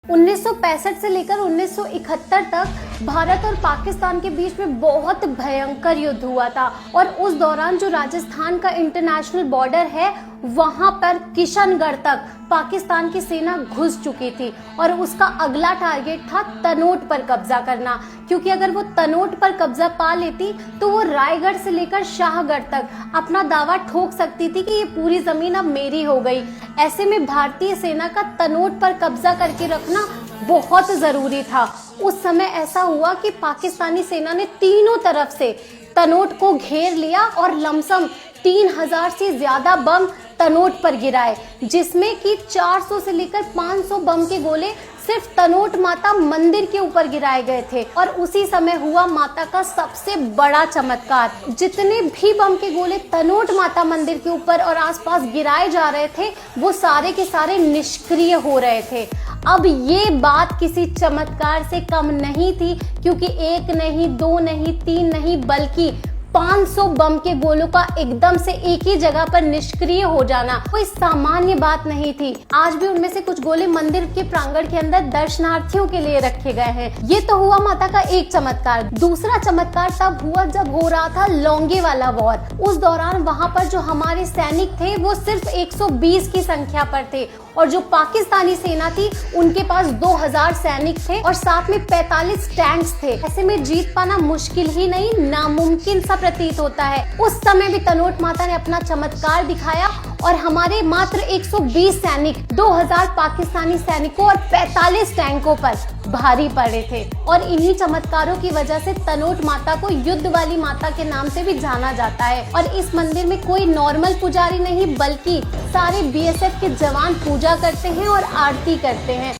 1965 से लेकर 1971 तक भारत और पाकिस्तान के बीच में बहुत भयंकर युद्ध हुआ था और उस दौरान जो राजस्थान का इंटरनेशनल बॉर्डर है वहां पर किशनगढ़ तक पाकिस्तान की सेना घुस चुकी थी और उसका अगला टारगेट था तनोट पर कब्जा करना, क्योंकि अगर वो तनोट पर कब्जा पा लेती तो वो रायगढ़ से लेकर शाहगढ़ तक अपना दावा ठोक सकती थी कि ये पूरी जमीन अब मेरी हो गई। ऐसे में भारतीय सेना का तनोट पर कब्जा करके रखना बहुत जरूरी था। उस समय ऐसा हुआ कि पाकिस्तानी सेना ने तीनों तरफ से तनोट को घेर लिया और लमसम 3000 से ज्यादा बम तनोट पर गिराए, जिसमें कि 400 से लेकर 500 बम के गोले सिर्फ तनोट माता मंदिर के ऊपर गिराए गए थे। और उसी समय हुआ माता का सबसे बड़ा चमत्कार। जितने भी बम के गोले तनोट माता मंदिर के ऊपर और आसपास गिराए जा रहे थे वो सारे के सारे निष्क्रिय हो रहे थे। अब ये बात किसी चमत्कार से कम नहीं थी, क्योंकि एक नहीं, दो नहीं, तीन नहीं, बल्कि 500 बम के गोलों का एकदम से एक ही जगह पर निष्क्रिय हो जाना कोई सामान्य बात नहीं थी। आज भी उनमें से कुछ गोले मंदिर के प्रांगण के अंदर दर्शनार्थियों के लिए रखे गए हैं। ये तो हुआ माता का एक चमत्कार। दूसरा चमत्कार तब हुआ जब हो रहा था लोंगेवाला वॉर। उस दौरान वहां पर जो हमारे सैनिक थे वो सिर्फ 120 की संख्या पर थे और जो पाकिस्तानी सेना थी उनके पास 2000 सैनिक थे और साथ में 45 टैंक्स थे। ऐसे में जीत पाना मुश्किल ही नहीं, नामुमकिन सा प्रतीत होता है। उस समय भी तनोट माता ने अपना चमत्कार दिखाया और हमारे मात्र 120 सैनिक 2000 पाकिस्तानी सैनिकों और 45 टैंकों पर भारी पड़े थे। और इन्हीं चमत्कारों की वजह से तनोट माता को युद्ध वाली माता के नाम से भी जाना जाता है। और इस मंदिर में कोई नॉर्मल पुजारी नहीं बल्कि सारे बीएसएफ के जवान पूजा करते हैं और आरती करते हैं।